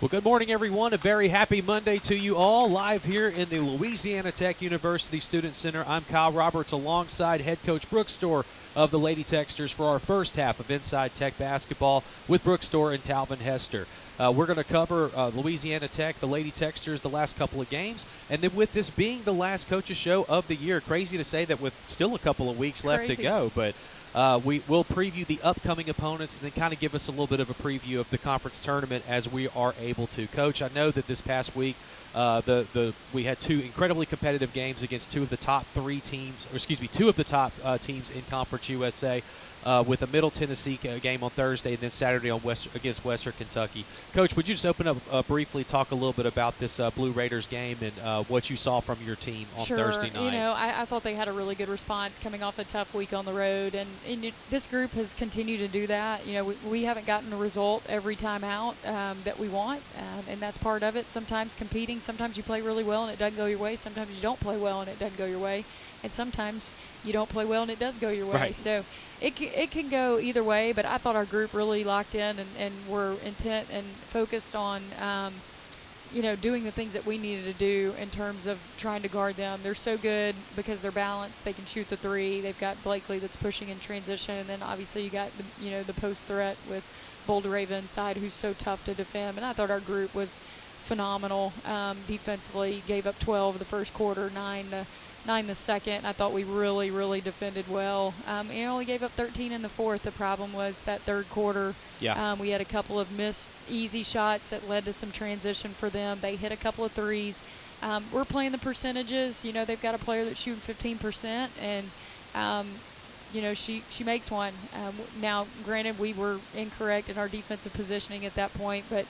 Well, good morning, everyone. A very happy Monday to you all. Live here in the Louisiana Tech University Student Center. I'm Kyle Roberts alongside head coach Brooke Storr of the Lady Techsters for our first half of Inside Tech Basketball with Brooke Storr and Talvin Hester. We're going to cover Louisiana Tech, the Lady Techsters, the last couple of games, and then with this being the last coaches show of the year, crazy to say that with still a couple of weeks left to go, but we will preview the upcoming opponents and then kind of give us a little bit of a preview of the conference tournament as we are able to. Coach, I know that this past week we had two incredibly competitive games against two of the top teams in Conference USA. With a Middle Tennessee game on Thursday and then Saturday against Western Kentucky. Coach, would you just open up briefly, talk a little bit about this Blue Raiders game and what you saw from your team on Thursday night? Sure. I thought they had a really good response coming off a tough week on the road, and this group has continued to do that. We haven't gotten a result every time out that we want, and that's part of it. Sometimes competing, sometimes you play really well and it doesn't go your way. Sometimes you don't play well and it doesn't go your way. And sometimes you don't play well and it does go your way. Right. So it can go either way, but I thought our group really locked in and were intent and focused on, doing the things that we needed to do in terms of trying to guard them. They're so good because they're balanced. They can shoot the three. They've got Blakely that's pushing in transition, and then obviously you got the post threat with Boulder Raven inside, who's so tough to defend. And I thought our group was phenomenal defensively. Gave up 12 the first quarter, 9 the second. I thought we really, really defended well. We only gave up 13 in the fourth. The problem was that third quarter. Yeah. We had a couple of missed easy shots that led to some transition for them. They hit a couple of threes. We're playing the percentages. They've got a player that's shooting 15%, and she makes one. Now, granted, we were incorrect in our defensive positioning at that point, but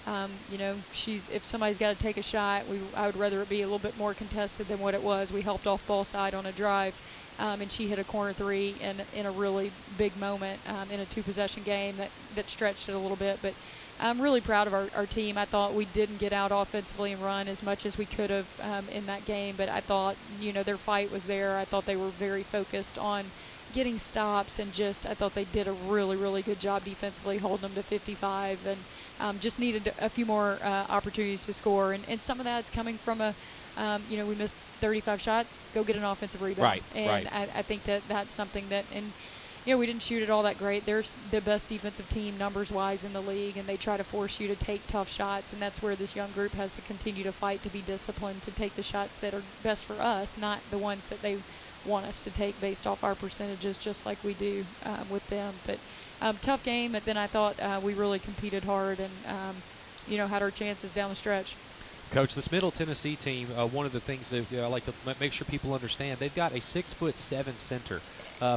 if somebody's got to take a shot, I would rather it be a little bit more contested than what it was. We helped off ball side on a drive, and she hit a corner three in a really big moment in a two-possession game that stretched it a little bit. But I'm really proud of our team. I thought we didn't get out offensively and run as much as we could have in that game, but I thought, their fight was there. I thought they were very focused on getting stops, and I thought they did a really, really good job defensively, holding them to 55, and just needed a few more opportunities to score. And some of that's coming from we missed 35 shots, go get an offensive rebound. Right, and right. I think that's something that, we didn't shoot it all that great. They're the best defensive team numbers-wise in the league, and they try to force you to take tough shots, and that's where this young group has to continue to fight to be disciplined, to take the shots that are best for us, not the ones that they want us to take based off our percentages, just like we do with them. But tough game, but then I thought we really competed hard and, had our chances down the stretch. Coach, this Middle Tennessee team, one of the things that I like to make sure people understand, they've got a 6'7" center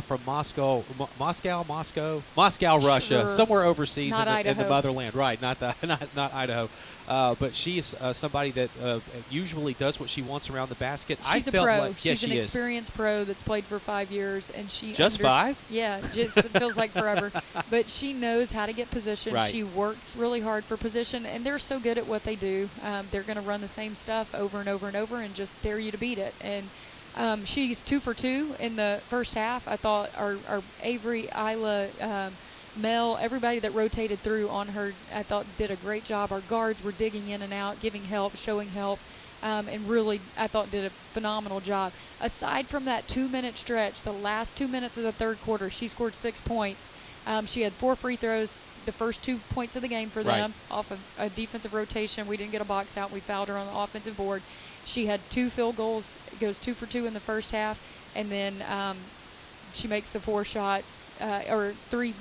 from Moscow, Russia, Sure. somewhere overseas in the Idaho. motherland. Right, not Idaho. But she's somebody that usually does what she wants around the basket. She's a pro. Like, She's yes, an experienced pro that's played for 5 years, and she just 5. Yeah, it feels like forever. But she knows how to get position. Right. She works really hard for position, and they're so good at what they do. They're going to run the same stuff over and over and over, and just dare you to beat it. And she's 2 for 2 in the first half. I thought our Avery, Isla, Mel, everybody that rotated through on her, I thought did a great job. Our guards were digging in and out, giving help, showing help, and really, I thought, did a phenomenal job. Aside from that 2-minute stretch, the last 2 minutes of the third quarter, she scored 6 points. She had 4 free throws, the first 2 points of the game for them, off of a defensive rotation. We didn't get a box out. We fouled her on the offensive board. She had 2 field goals, goes 2 for 2 in the first half, and then she makes the 4 shots, or three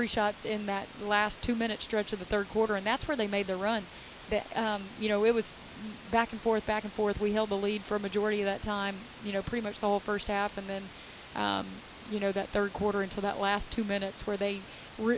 shots in that last 2-minute stretch of the third quarter, and that's where they made the run. That it was back and forth. We held the lead for a majority of that time, pretty much the whole first half, and then that third quarter until that last 2 minutes where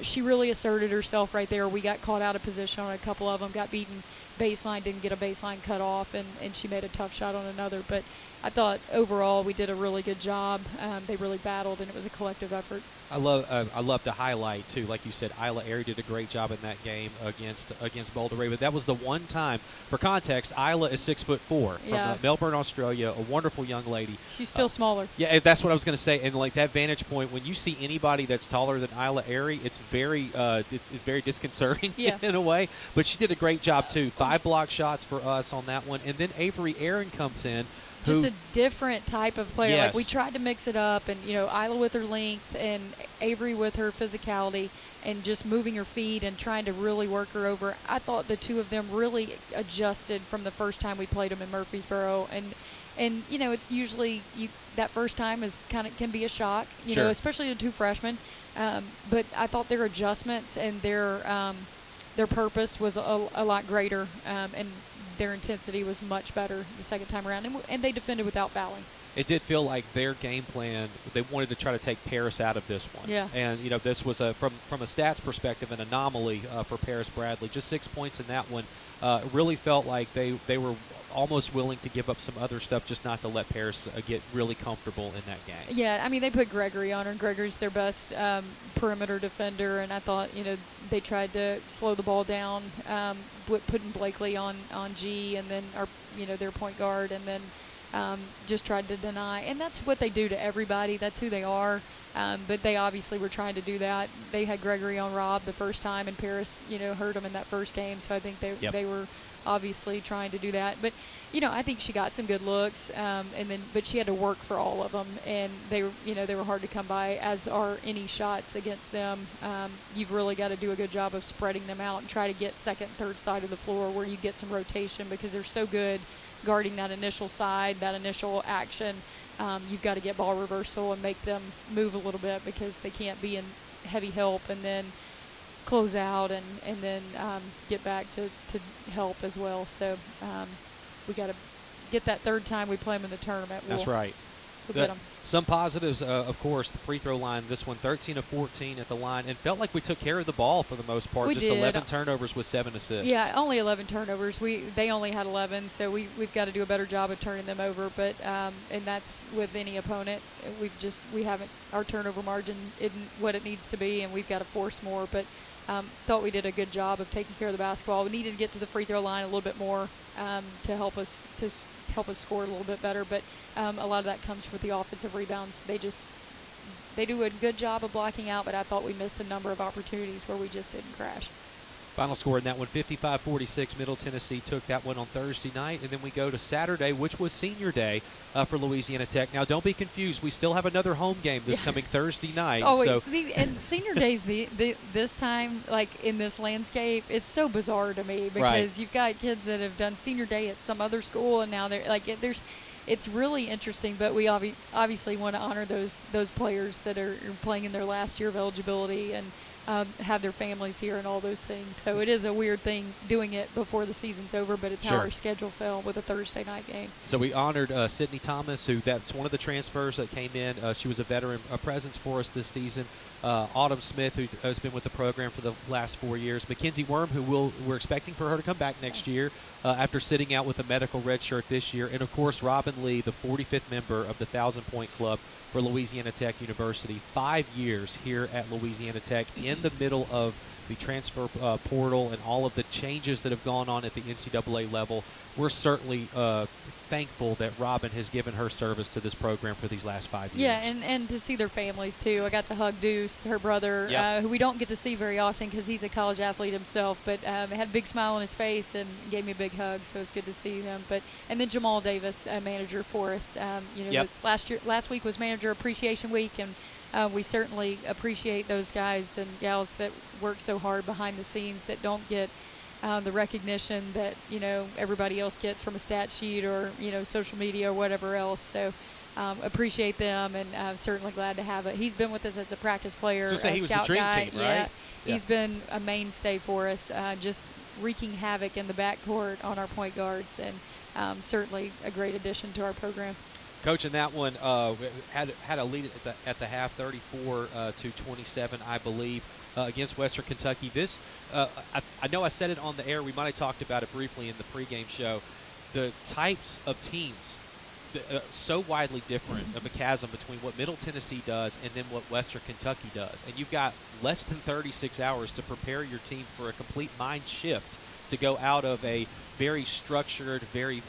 she really asserted herself right there. We got caught out of position on a couple of them, got beaten baseline, didn't get a baseline cut off, and she made a tough shot on another. But I thought overall we did a really good job. They really battled, and it was a collective effort. I love to highlight too, like you said, Isla Airy did a great job in that game against Boulder Raven. That was the one time. For context, Isla is 6'4" from Melbourne, Australia. A wonderful young lady. She's still smaller. Yeah, that's what I was going to say. And like that vantage point, when you see anybody that's taller than Isla Airy, it's very it's very disconcerting Yeah. in a way. But she did a great job too. 5 block shots for us on that one, and then Avery Aaron comes in. Just Who, a different type of player. Yes. Like we tried to mix it up, and Isla with her length and Avery with her physicality, and just moving her feet and trying to really work her over. I thought the two of them really adjusted from the first time we played them in Murfreesboro, and it's usually that first time can be a shock, Sure. especially the two freshmen. But I thought their adjustments and their purpose was a lot greater, and their intensity was much better the second time around, and they defended without fouling. it did feel like their game plan, they wanted to try to take Paris out of this one. Yeah. And, this was, from a stats perspective, an anomaly for Paris Bradley. Just 6 points in that one. Really felt like they were almost willing to give up some other stuff just not to let Paris get really comfortable in that game. Yeah, I mean, they put Gregory on her, and Gregory's their best perimeter defender, and I thought, they tried to slow the ball down, putting Blakely on G, and then their point guard, and then just tried to deny. And that's what they do to everybody. That's who they are. But they obviously were trying to do that. They had Gregory on Rob the first time, and Paris, hurt him in that first game. So I think they were obviously trying to do that. But, I think she got some good looks, but she had to work for all of them, and they were hard to come by, as are any shots against them. You've really got to do a good job of spreading them out and try to get second, third side of the floor where you get some rotation, because they're so good guarding that initial side, that initial action. You've got to get ball reversal and make them move a little bit, because they can't be in heavy help and then close out and then get back to help as well. So we got to get that third time we play them in the tournament. That's right. We'll get them. Some positives, of course, the free throw line, this one 13 of 14 at the line, and felt like we took care of the ball for the most part. We Just did. 11 turnovers with 7 assists. Yeah, only 11 turnovers. They only had 11, so we've got to do a better job of turning them over. But and that's with any opponent. We haven't, our turnover margin isn't what it needs to be, and we've got to force more. But thought we did a good job of taking care of the basketball. We needed to get to the free throw line a little bit more to help us score a little bit better. But a lot of that comes with the offensive rebounds. They do a good job of blocking out, but I thought we missed a number of opportunities where we just didn't crash. Final score in that one, 55-46. Middle Tennessee took that one on Thursday night. And then we go to Saturday, which was senior day for Louisiana Tech. Now, don't be confused. We still have another home game this coming Thursday night. It's always, so, and senior days this time, like in this landscape, it's so bizarre to me, because you've got kids that have done senior day at some other school, and now they're like, it's really interesting. But we obviously want to honor those players that are playing in their last year of eligibility and have their families here and all those things. So it is a weird thing doing it before the season's over, but it's how our schedule fell with a Thursday night game. So we honored Sydney Thomas, that's one of the transfers that came in. She was a veteran presence for us this season. Autumn Smith, who has been with the program for the last 4 years. Mackenzie Worm, who we're expecting for her to come back next year after sitting out with a medical red shirt this year. And, of course, Robin Lee, the 45th member of the 1,000-point club for Louisiana Tech University. 5 years here at Louisiana Tech in the middle of the transfer portal and all of the changes that have gone on at the NCAA level. We're certainly thankful that Robin has given her service to this program for these last 5 years. Yeah, and to see their families, too. I got to hug Deuce, her brother, who we don't get to see very often because he's a college athlete himself, but had a big smile on his face and gave me a big hug, so it's good to see him. And then Jamal Davis, manager for us. Last week was Manager Appreciation Week, and we certainly appreciate those guys and gals that work so hard behind the scenes that don't get the recognition that everybody else gets from a stat sheet or social media or whatever else. So appreciate them, and I'm certainly glad to have it. He's been with us as a practice player, So a he was the scout dream guy. team, right? Yeah. He's been a mainstay for us, just wreaking havoc in the backcourt on our point guards, and certainly a great addition to our program. Coach, in that one, had a lead at the half, 34-27, I believe, against Western Kentucky. This, I know I said it on the air. We might have talked about it briefly in the pregame show. The types of teams, so widely different of a chasm between what Middle Tennessee does and then what Western Kentucky does. And you've got less than 36 hours to prepare your team for a complete mind shift to go out of a very structured, very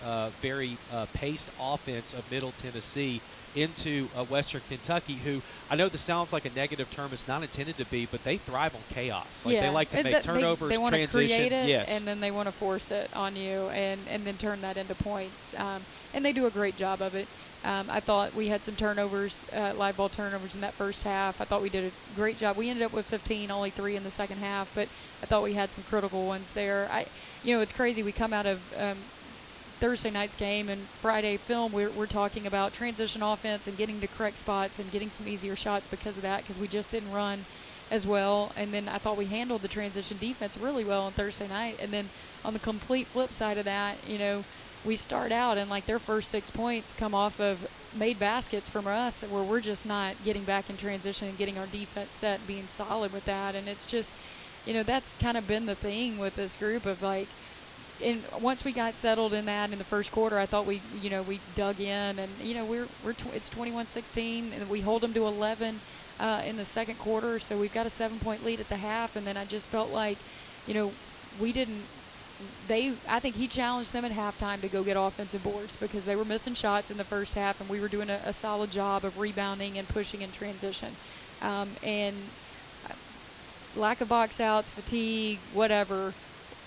paced offense of Middle Tennessee into Western Kentucky, who I know this sounds like a negative term. It's not intended to be, but they thrive on chaos. Like, yeah. they like to And make turnovers, they want to transition. create it, Yes. and then they want to force it on you, and then turn that into points. And they do a great job of it. I thought we had some turnovers, live ball turnovers in that first half. I thought we did a great job. We ended up with 15, only 3 in the second half, but I thought we had some critical ones there. It's crazy. We come out of Thursday night's game and Friday film, we're talking about transition offense and getting to correct spots and getting some easier shots because of that, because we just didn't run as well. And then I thought we handled the transition defense really well on Thursday night. And then on the complete flip side of that, we start out and like their first 6 points come off of made baskets from us, where we're just not getting back in transition and getting our defense set and being solid with that. And it's just, that's kind of been the thing with this group of like, and once we got settled in that in the first quarter, I thought we dug in, and it's 21-16, and we hold them to 11 in the second quarter, so we've got a 7-point lead at the half, and then I just felt like, we didn't. I think he challenged them at halftime to go get offensive boards because they were missing shots in the first half, and we were doing a solid job of rebounding and pushing in transition, and lack of box outs, fatigue, whatever.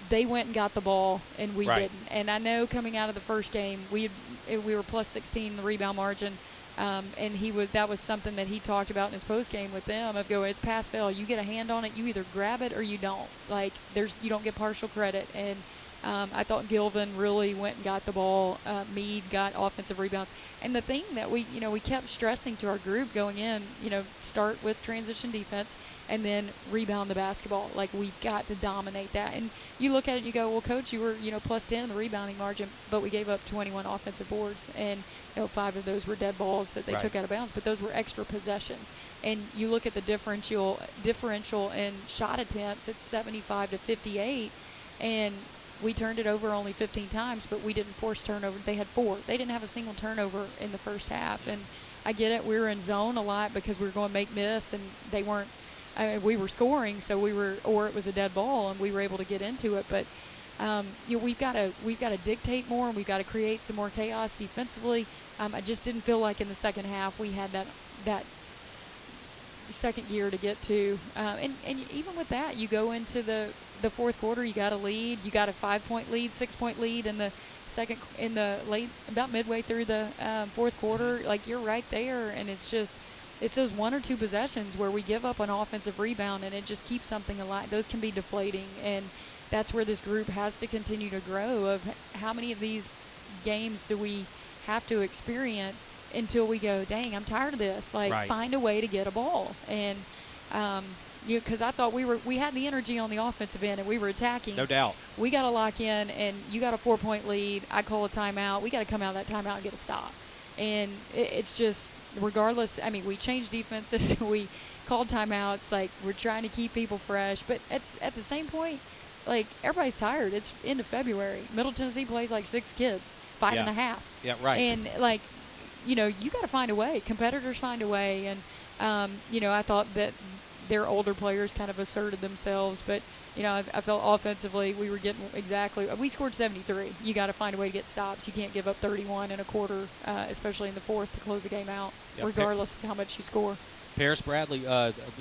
They went and got the ball, and we didn't. And I know coming out of the first game, we were plus 16 in the rebound margin, and that was something that he talked about in his post game with them of going, it's pass fail. You get a hand on it, you either grab it or you don't. Like you don't get partial credit. And I thought Gilvin really went and got the ball. Meade got offensive rebounds. And the thing that we kept stressing to our group going in, start with transition defense and then rebound the basketball. Like, we've got to dominate that. And you look at it and you go, well, Coach, you were, plus 10 in the rebounding margin, but we gave up 21 offensive boards. And, 5 of those were dead balls that they took out of bounds, but those were extra possessions. And you look at the differential in shot attempts, it's 75 to 58. And we turned it over only 15 times, but we didn't force turnover. They had 4. They didn't have a single turnover in the first half. And I get it. We were in zone a lot because we were going to make miss, and they weren't. We were scoring, so or it was a dead ball, and we were able to get into it. But we've got to dictate more, and we've got to create some more chaos defensively. I just didn't feel like in the second half we had that second gear to get to. And even with that, you go into the fourth quarter, you got a lead, you got a 5-point lead, 6-point lead in the late, about midway through the fourth quarter. Like, you're right there, and it's those 1 or 2 possessions where we give up an offensive rebound and it just keeps something alive. Those can be deflating, and that's where this group has to continue to grow. Of how many of these games do we have to experience until we go, dang, I'm tired of this. Like, find a way to get a ball. And because I thought we had the energy on the offensive end and we were attacking. No doubt. We got to lock in, and you got a 4-point lead. I call a timeout. We got to come out of that timeout and get a stop. And it's just, regardless, I mean, we changed defenses. We called timeouts. Like, we're trying to keep people fresh. But at the same point, like, everybody's tired. It's end of February. Middle Tennessee plays like 6 kids, 5.5. Yeah, right. And, like, you got to find a way. Competitors find a way. And, I thought that their older players kind of asserted themselves. But, I felt offensively we were getting we scored 73. You got to find a way to get stops. You can't give up 31 in a quarter, especially in the fourth, to close the game out, regardless of how much you score. Paris Bradley,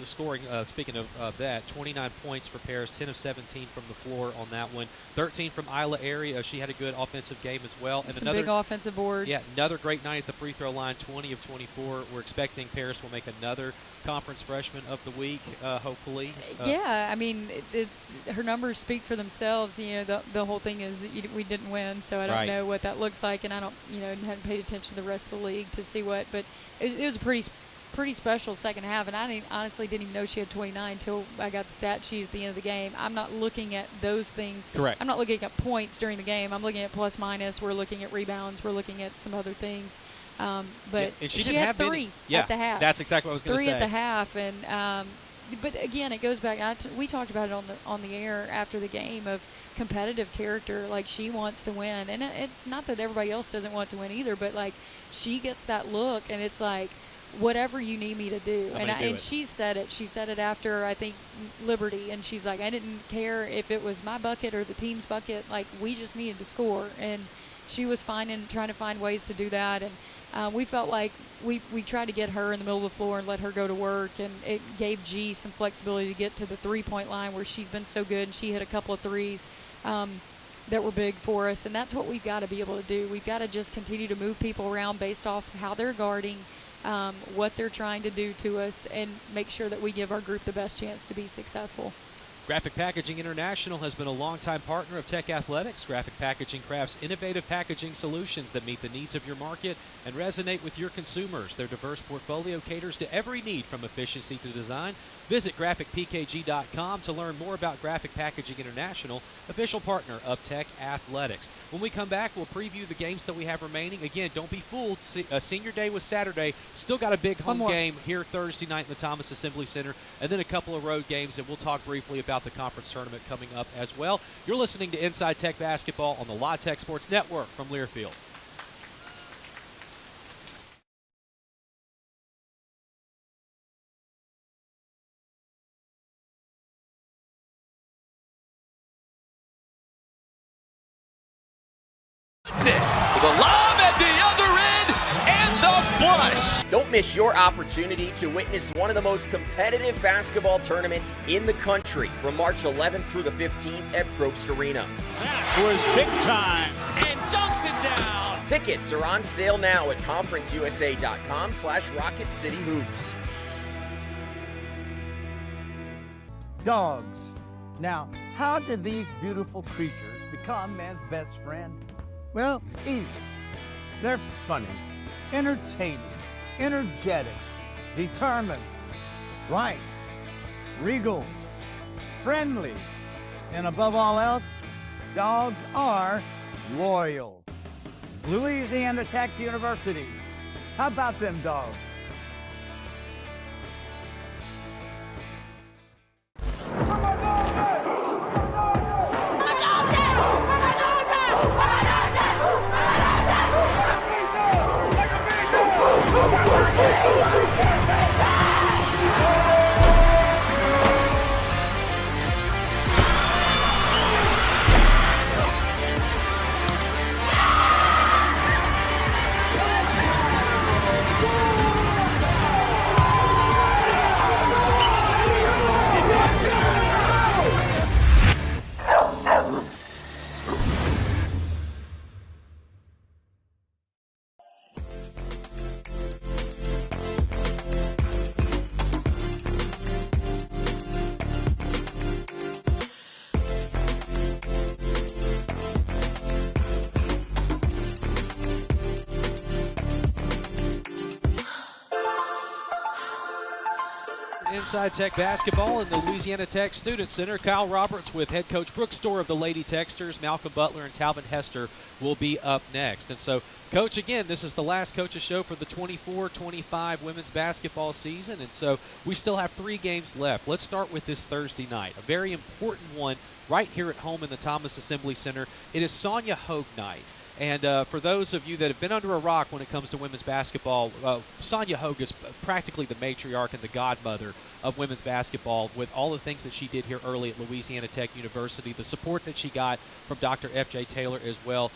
scoring, speaking of that, 29 points for Paris, 10 of 17 from the floor on that one, 13 from Isla Airy. She had a good offensive game as well. And some big offensive boards. Yeah, another great night at the free throw line, 20 of 24. We're expecting Paris will make another conference freshman of the week, hopefully. Yeah, I mean, it's her numbers speak for themselves. The whole thing is we didn't win, so I don't know what that looks like, and I don't, hadn't paid attention to the rest of the league to see what, but it was a pretty special second half, and I honestly didn't even know she had 29 until I got the stat sheet at the end of the game. I'm not looking at those things. Correct. I'm not looking at points during the game. I'm looking at plus minus. We're looking at rebounds. We're looking at some other things. But and she had 3 at the half. That's exactly what I was going to say. 3 at the half, and but again, it goes back. We talked about it on the air after the game of competitive character. Like, she wants to win, and it not that everybody else doesn't want to win either, but like, she gets that look, and it's like, whatever you need me to do. And she said it. She said it after, I think, Liberty, and she's like, I didn't care if it was my bucket or the team's bucket. Like, we just needed to score. And she was trying to find ways to do that. And we felt like we tried to get her in the middle of the floor and let her go to work, and it gave G some flexibility to get to the three-point line where she's been so good, and she hit a couple of threes that were big for us. And that's what we've got to be able to do. We've got to just continue to move people around based off how they're guarding, what they're trying to do to us, and make sure that we give our group the best chance to be successful. Graphic Packaging International has been a longtime partner of Tech Athletics. Graphic Packaging crafts innovative packaging solutions that meet the needs of your market and resonate with your consumers. Their diverse portfolio caters to every need from efficiency to design. Visit graphicpkg.com to learn more about Graphic Packaging International, official partner of Tech Athletics. When we come back, we'll preview the games that we have remaining. Again, don't be fooled. Senior Day was Saturday. Still got a big home game here Thursday night in the Thomas Assembly Center, and then a couple of road games, and we'll talk briefly about the conference tournament coming up as well. You're listening to Inside Tech Basketball on the La Tech Sports Network from Learfield. The lob at the other end and the flush. Don't miss your opportunity to witness one of the most competitive basketball tournaments in the country from March 11th through the 15th at Probst Arena. That was big time. And dunks it down. Tickets are on sale now at conferenceusa.com/Rocket City Hoops. Dogs. Now, how did these beautiful creatures become man's best friend? Well, easy. They're funny, entertaining, energetic, determined, right, regal, friendly, and above all else, dogs are loyal. Louisiana Tech University. How about them dogs? Inside Tech Basketball in the Louisiana Tech Student Center. Kyle Roberts with head coach Brooks Store of the Lady Techsters. Malcolm Butler and Talvin Hester will be up next. And so, Coach, again, this is the last Coach's Show for the 24-25 women's basketball season. And so we still have 3 games left. Let's start with this Thursday night, a very important one right here at home in the Thomas Assembly Center. It is Sonia Hogue night. And for those of you that have been under a rock when it comes to women's basketball, Sonia Hogue is practically the matriarch and the godmother of women's basketball with all the things that she did here early at Louisiana Tech University, the support that she got from Dr. F.J. Taylor as well.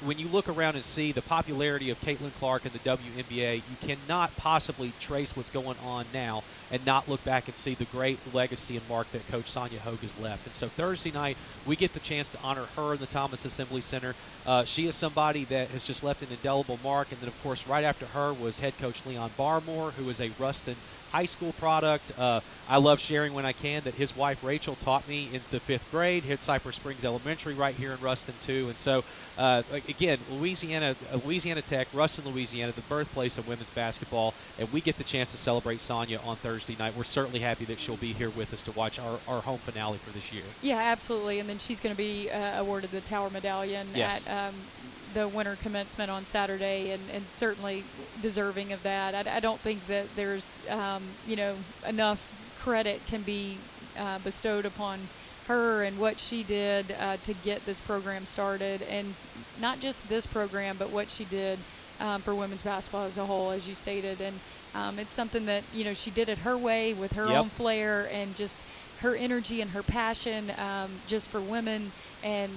When you look around and see the popularity of Caitlin Clark in the WNBA, you cannot possibly trace what's going on now and not look back and see the great legacy and mark that Coach Sonia Hogue has left. And so Thursday night, we get the chance to honor her in the Thomas Assembly Center. She is somebody that has just left an indelible mark. And then, of course, right after her was head coach Leon Barmore, who is a Ruston high school product. I love sharing when I can that his wife Rachel taught me in the 5th grade, hit Cypress Springs Elementary right here in Ruston too. And so again, Louisiana Tech, Ruston, Louisiana, the birthplace of women's basketball, and we get the chance to celebrate Sonia on Thursday night. We're certainly happy that she'll be here with us to watch our home finale for this year. Yeah, absolutely. And then she's going to be awarded the Tower Medallion Yes. at the winter commencement on Saturday, and certainly deserving of that. I don't think that there's enough credit can be bestowed upon her and what she did to get this program started, and not just this program, but what she did for women's basketball as a whole, as you stated. And it's something that, she did it her way with her Yep. own flair and just her energy and her passion just for women and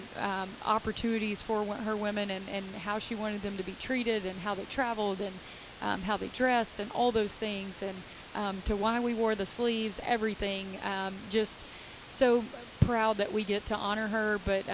opportunities for her women and how she wanted them to be treated and how they traveled and how they dressed and all those things and to why we wore the sleeves, everything. Just so proud that we get to honor her, but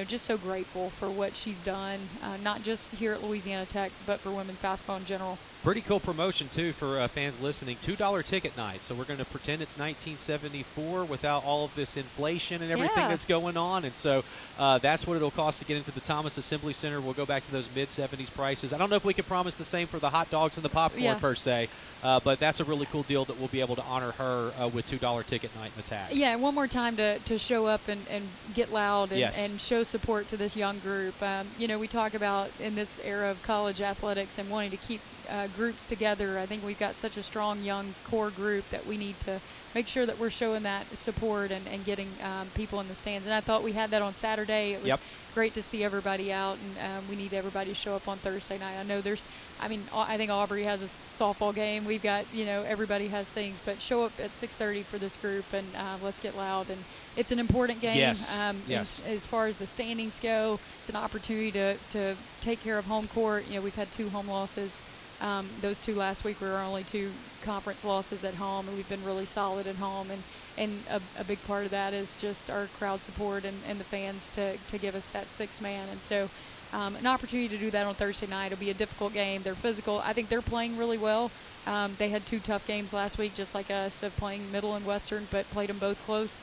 just so grateful for what she's done, not just here at Louisiana Tech, but for women's basketball in general. Pretty cool promotion, too, for fans listening. $2 ticket night. So we're going to pretend it's 1974 without all of this inflation and everything Yeah. that's going on. And so that's what it'll cost to get into the Thomas Assembly Center. We'll go back to those mid-'70s prices. I don't know if we can promise the same for the hot dogs and the popcorn Yeah. per se, but that's a really cool deal that we'll be able to honor her with $2 ticket night in the tag. Yeah, and one more time to show up and get loud and, Yes. and show support to this young group. We talk about in this era of college athletics and wanting to keep groups together. I think we've got such a strong young core group that we need to make sure that we're showing that support and getting people in the stands. And I thought we had that on Saturday. It was Yep. great to see everybody out, and we need everybody to show up on Thursday night. I know I think Aubrey has a softball game. We've got, everybody has things, but show up at 6:30 for this group and let's get loud. And it's an important game. Yes. Yes. As far as the standings go, it's an opportunity to take care of home court. We've had 2 home losses. Those 2 last week were our only 2 conference losses at home, and we've been really solid at home. And a big part of that is just our crowd support and the fans to give us that 6th man. And so an opportunity to do that on Thursday night. It'll be a difficult game. They're physical. I think they're playing really well. They had 2 tough games last week, just like us, of playing Middle and Western, but played them both close.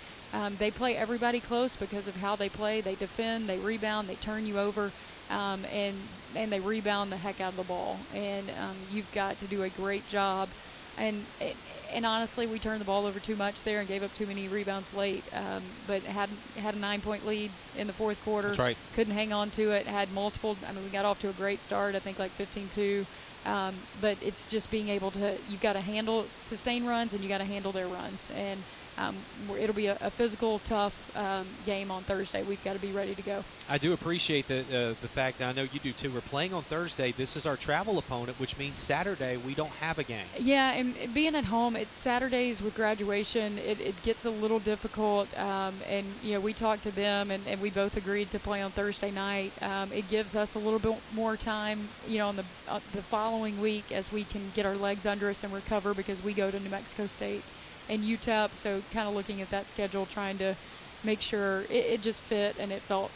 They play everybody close because of how they play. They defend, they rebound, they turn you over, and they rebound the heck out of the ball. And you've got to do a great job. And honestly, we turned the ball over too much there and gave up too many rebounds late. But had a 9-point lead in the 4th quarter. That's right. Couldn't hang on to it. Had multiple. We got off to a great start. I think like 15-2. But it's just being able to. You've got to handle sustain runs and you got to handle their runs. And it'll be a physical, tough game on Thursday. We've got to be ready to go. I do appreciate the fact that I know you do too. We're playing on Thursday. This is our travel opponent, which means Saturday we don't have a game. Yeah, and being at home, it's Saturdays with graduation. It gets a little difficult, and we talked to them, and we both agreed to play on Thursday night. It gives us a little bit more time, on the following week as we can get our legs under us and recover because we go to New Mexico State and UTEP. So kind of looking at that schedule, trying to make sure it just fit and it felt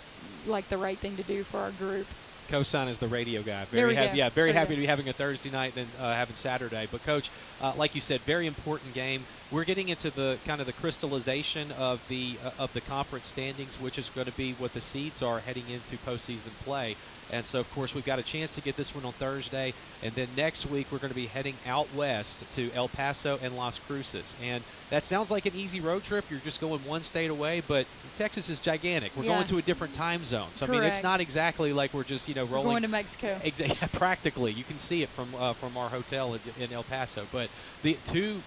like the right thing to do for our group. Cosign is the radio guy. There we go. Yeah, very There we happy go. to be having a Thursday night than having Saturday. But Coach, like you said, very important game. We're getting into the kind of the crystallization of the conference standings, which is going to be what the seeds are heading into postseason play. And so, of course, we've got a chance to get this one on Thursday. And then next week, we're going to be heading out west to El Paso and Las Cruces. And that sounds like an easy road trip. You're just going one state away. But Texas is gigantic. We're Yeah. going to a different time zone. So, I mean, it's Correct. not exactly like we're just, We're rolling. going to Mexico. Exactly, practically. You can see it from our hotel in El Paso. But the two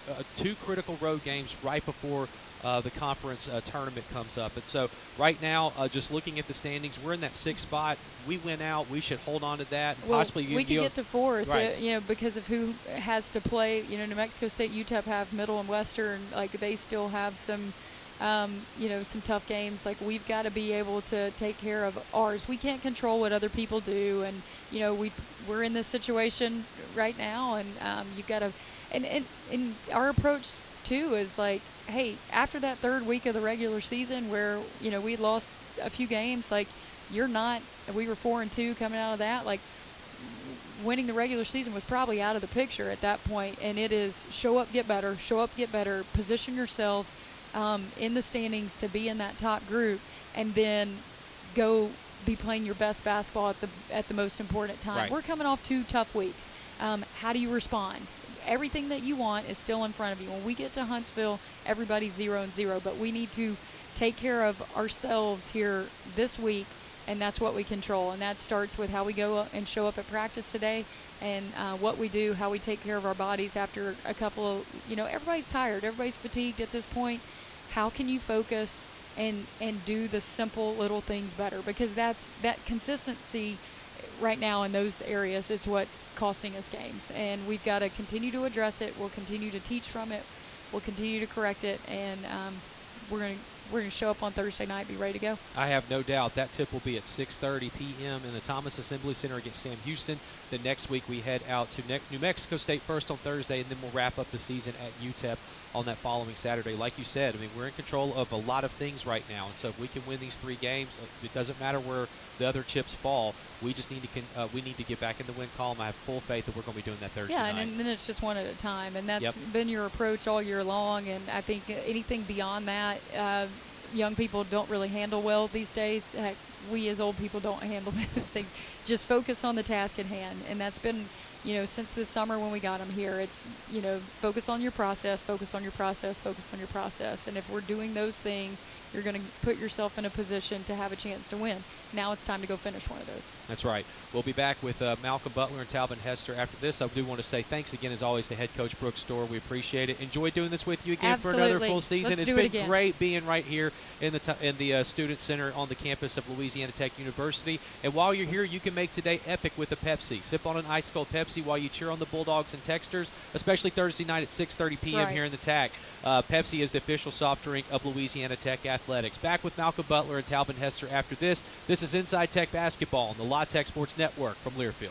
critical road games right before the conference tournament comes up. And so right now, just looking at the standings, we're in that 6th spot. We win out. We should hold on to that. Well, Possibly we can get to 4th, Right. because of who has to play. New Mexico State, UTEP have Middle and Western. Like, they still have some, some tough games. Like, we've got to be able to take care of ours. We can't control what other people do, and we're in this situation right now, and you've got to. And our approach too is like, hey, after that 3rd week of the regular season where we lost a few games, like, we were 4-2 coming out of that. Like, winning the regular season was probably out of the picture at that point, and it is show up, get better, position yourselves in the standings to be in that top group, and then go be playing your best basketball at the most important time. Right. We're coming off 2 tough weeks. How do you respond? Everything that you want is still in front of you. When we get to Huntsville, everybody's 0-0, but we need to take care of ourselves here this week, and that's what we control. And that starts with how we go and show up at practice today, and what we do, how we take care of our bodies after a couple of, everybody's tired, everybody's fatigued at this point. How can you focus and do the simple little things better? Because that consistency, right now in those areas, it's what's costing us games. And we've got to continue to address it. We'll continue to teach from it. We'll continue to correct it. And we're going to show up on Thursday night, be ready to go. I have no doubt that tip will be at 6:30 p.m. in the Thomas Assembly Center against Sam Houston. Then next week we head out to New Mexico State first on Thursday, and then we'll wrap up the season at UTEP on that following Saturday. Like you said, I mean, we're in control of a lot of things right now, and so if we can win these 3 games, it doesn't matter where the other chips fall. We just need to get back in the win column. I have full faith that we're going to be doing that Thursday night. Yeah, and then it's just one at a time, and that's Yep. been your approach all year long. And I think anything beyond that, young people don't really handle well these days. Heck, we as old people don't handle these things. Just focus on the task at hand, and that's been, since this summer when we got them here. It's, focus on your process, focus on your process, focus on your process. And if we're doing those things, you're going to put yourself in a position to have a chance to win. Now it's time to go finish one of those. That's right. We'll be back with Malcolm Butler and Talvin Hester after this. I do want to say thanks again, as always, to head coach Brooks Store. We appreciate it. Enjoy doing this with you again for another full season. Let's It's do been it again. great being right here in the Student Center on the campus of Louisiana Tech University. And while you're here, you can make today epic with a Pepsi. Sip on an ice cold Pepsi while you cheer on the Bulldogs and Texters, especially Thursday night at 6:30 p.m. right. here in the TAC. Pepsi is the official soft drink of Louisiana Tech Athletics. Back with Malcolm Butler and Talvin Hester after this. This is Inside Tech Basketball on the La Tech Sports Network from Learfield.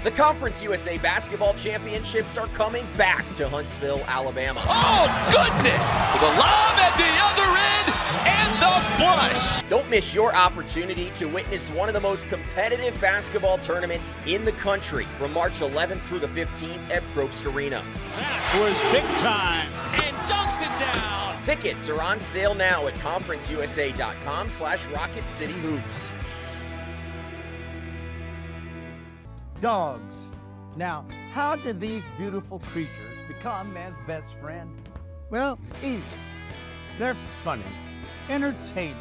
The Conference USA Basketball Championships are coming back to Huntsville, Alabama. Oh, goodness! The lob at the other end and the flush. Don't miss your opportunity to witness one of the most competitive basketball tournaments in the country from March 11th through the 15th at Probst Arena. That was big time. And dunks it down. Tickets are on sale now at conferenceusa.com/Rocket City Hoops. Dogs. Now, how did these beautiful creatures become man's best friend? Well, easy. They're funny, entertaining,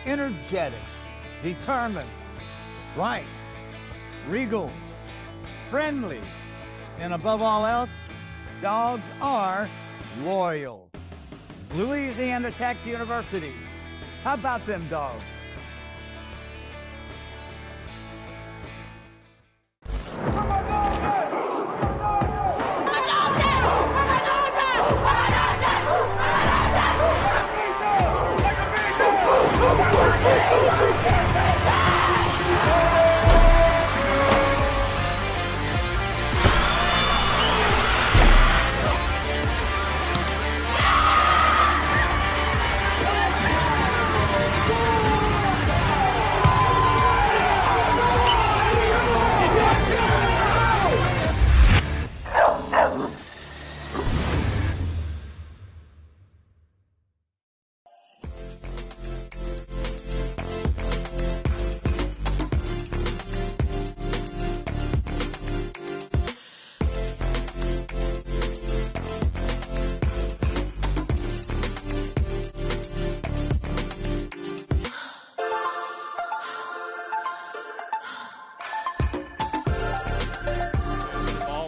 energetic, determined, right, regal, friendly, and above all else, dogs are loyal. Louisiana Tech University. How about them dogs?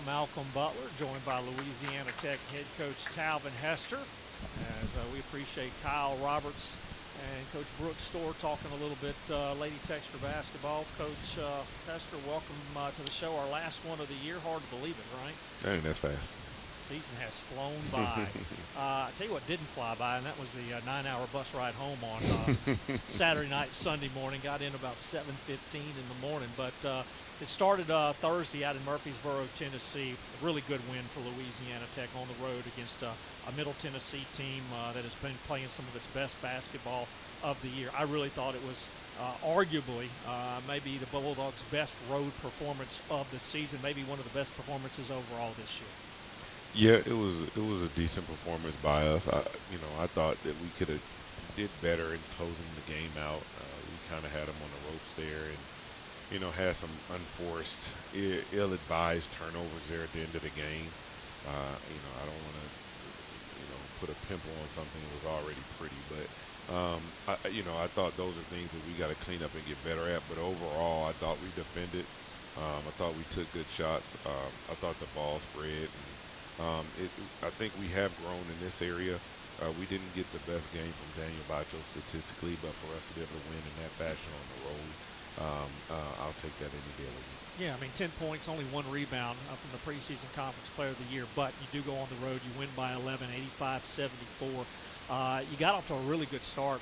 Malcolm Butler, joined by Louisiana Tech head coach Talvin Hester, as we appreciate Kyle Roberts and Coach Brooks Store talking a little bit Lady Texter basketball. Coach Hester, welcome to the show, our last one of the year. Hard to believe it, right? Dang, that's fast. Season has flown by. I tell you what didn't fly by, and that was the 9-hour bus ride home on Saturday night, Sunday morning. Got in about 7:15 in the morning, but it started Thursday out in Murfreesboro, Tennessee. A really good win for Louisiana Tech on the road against a Middle Tennessee team that has been playing some of its best basketball of the year. I really thought it was arguably maybe the Bulldogs' best road performance of the season, maybe one of the best performances overall this year. Yeah, it was a decent performance by us. I thought that we could have did better in closing the game out. We kind of had them on the ropes there, and had some unforced, ill-advised turnovers there at the end of the game. I don't want to put a pimple on something that was already pretty, but I thought those are things that we got to clean up and get better at. But overall, I thought we defended. I thought we took good shots. I thought the ball spread. And, I think we have grown in this area. We didn't get the best game from Daniel Bacho statistically, but for us to be able to win in that fashion on the road, I'll take that any day of the week. Yeah, I mean, 10 points, only 1 rebound from the preseason conference player of the year, but you do go on the road, you win by 11, 85-74. You got off to a really good start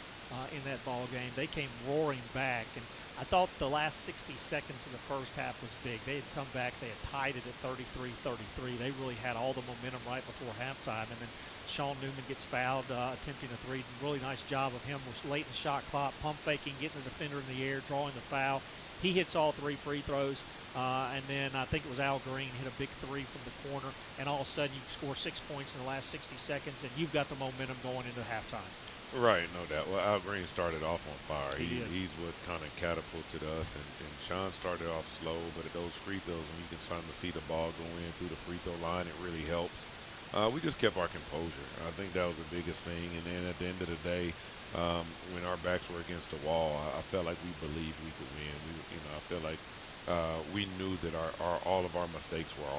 in that ball game. They came roaring back, and I thought the last 60 seconds of the first half was big. They had come back, they had tied it at 33-33. They really had all the momentum right before halftime, and then Sean Newman gets fouled, attempting a three. Really nice job of him. Was late in the shot clock, pump faking, getting the defender in the air, drawing the foul. He hits all 3 free throws, and then I think it was Al Green hit a big three from the corner, and all of a sudden you score 6 points in the last 60 seconds, and you've got the momentum going into halftime. Right, no doubt. Well, Al Green started off on fire. He He's what kind of catapulted us, and Sean started off slow, but at those free throws, when you can start to see the ball go in through the free throw line, it really helps. We just kept our composure. I think that was the biggest thing, and then at the end of the day, when our backs were against the wall, I felt like we believed we could win. I feel like we knew that all of our mistakes were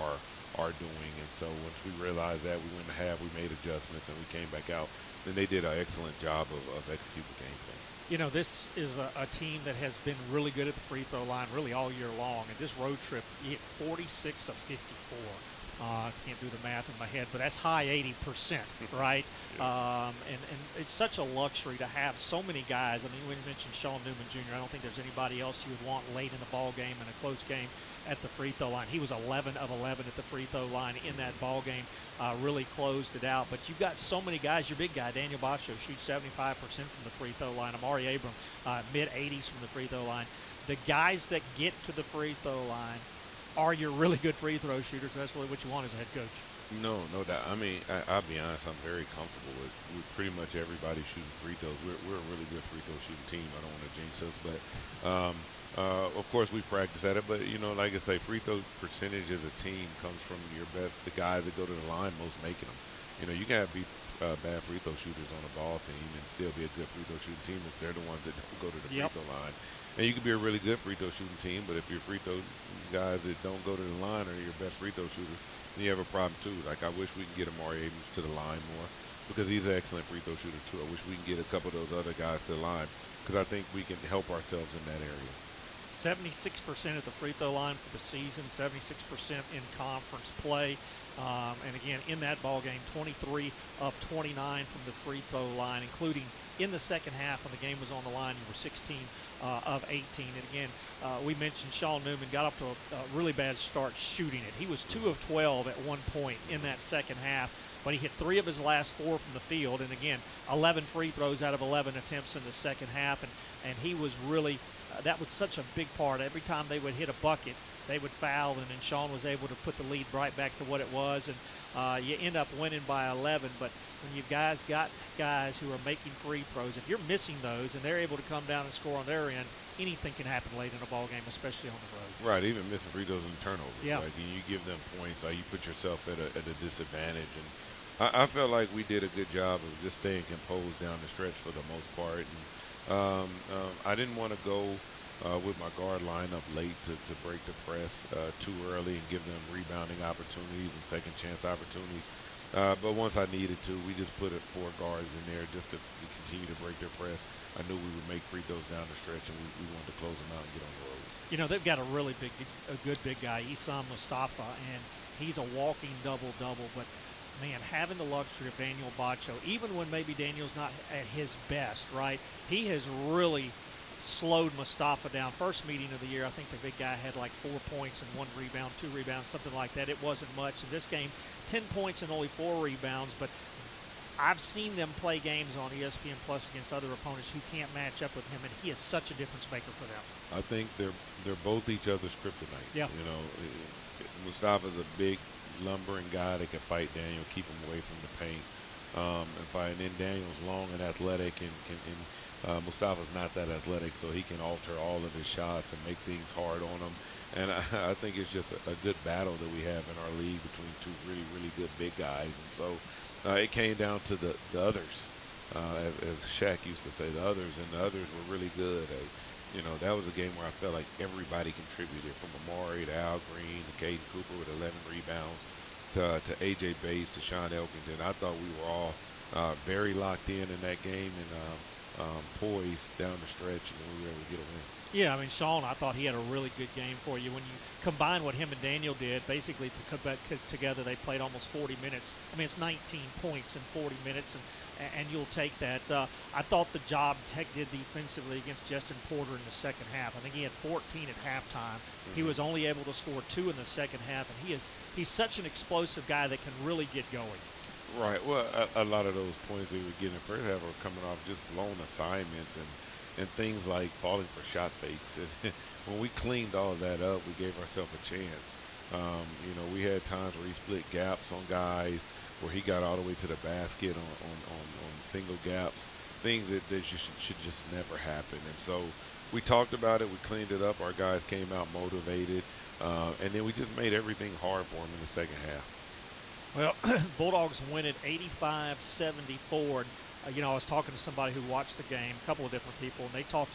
our doing, and so once we realized that, we went to half, we made adjustments, and we came back out. Then they did an excellent job of executing the game plan. You know, this is a team that has been really good at the free throw line really all year long, and this road trip, you hit 46 of 54. I can't do the math in my head, but that's high 80%, right? And it's such a luxury to have so many guys. I mean, when you mentioned Sean Newman Jr., I don't think there's anybody else you would want late in the ball game in a close game at the free throw line. He was 11 of 11 at the free throw line in that ball game, really closed it out. But you've got so many guys. Your big guy, Daniel Bacho, shoots 75% from the free throw line. Amari Abram, mid-80s from the free throw line. The guys that get to the free throw line are your really good free throw shooters. That's really what you want as a head coach. No doubt. I mean, I'll be honest. I'm very comfortable with pretty much everybody shooting free throws. We're a really good free throw shooting team. I don't want to jinx us, but of course we practice at it. But like I say, free throw percentage as a team comes from your best, the guys that go to the line most making them. You can have bad free throw shooters on a ball team and still be a good free throw shooting team if they're the ones that don't go to the free throw line. And you can be a really good free throw shooting team, but if your free throw guys that don't go to the line are your best free throw shooter, then you have a problem too. Like, I wish we could get Amari Abrams to the line more because he's an excellent free throw shooter too. I wish we can get a couple of those other guys to the line because I think we can help ourselves in that area. 76% at the free throw line for the season, 76% in conference play. And again, in that ball game, 23 of 29 from the free throw line, including in the second half when the game was on the line, you were 16 of 18. And again, we mentioned Sean Newman got up to a really bad start shooting it. He was 2 of 12 at one point in that second half, but he hit 3 of his last 4 from the field. And again, 11 free throws out of 11 attempts in the second half. And he was really, that was such a big part. Every time they would hit a bucket, they would foul, and then Sean was able to put the lead right back to what it was, and you end up winning by 11. But when you guys got guys who are making free throws, if you're missing those and they're able to come down and score on their end, anything can happen late in a ball game, especially on the road. Right, even missing free throws and turnovers. Yeah. Like, you give them points, you put yourself at a disadvantage. And I felt like we did a good job of just staying composed down the stretch for the most part. And I didn't want to go with my guard lineup late to break the press too early and give them rebounding opportunities and second chance opportunities. But once I needed to, we just put 4 guards in there just to continue to break their press. I knew we would make free throws down the stretch, and we wanted to close them out and get on the road. They've got a really good big guy, Isam Mustafa, and he's a walking double-double. But, man, having the luxury of Daniel Bacho, even when maybe Daniel's not at his best, right, he has really slowed Mustafa down. First meeting of the year, I think the big guy had like 4 points and 1 rebound, 2 rebounds, something like that. It wasn't much. In this game, 10 points and only 4 rebounds, but I've seen them play games on ESPN Plus against other opponents who can't match up with him, and he is such a difference maker for them. I think they're both each other's kryptonite. Yeah. Mustafa's a big, lumbering guy that can fight Daniel, keep him away from the paint. And then Daniel's long and athletic, and Mustafa's not that athletic, so he can alter all of his shots and make things hard on him. And I think it's just a good battle that we have in our league between 2 really, really good big guys. And so it came down to the others, as Shaq used to say, the others, and the others were really good. That was a game where I felt like everybody contributed, from Amari to Al Green to Caden Cooper with 11 rebounds. to A.J. Bates, to Sean Elkington. I thought we were all very locked in that game and poised down the stretch, and we were able to get a win. Yeah, I mean, Sean, I thought he had a really good game for you. When you combine what him and Daniel did, basically together they played almost 40 minutes. I mean, it's 19 points in 40 minutes, and you'll take that. I thought the job Tech did defensively against Justin Porter in the second half. I think he had 14 at halftime. He was only able to score 2 in the second half, and he's such an explosive guy that can really get going. Right. Well, a lot of those points they were getting in the first half were coming off just blown assignments and things like falling for shot fakes. And when we cleaned all of that up, we gave ourselves a chance. We had times where he split gaps on guys, where he got all the way to the basket on single gaps, things that should just never happen. And so we talked about it, we cleaned it up, our guys came out motivated, and then we just made everything hard for them in the second half. Well, Bulldogs win it 85-74. I was talking to somebody who watched the game, a couple of different people, and they talked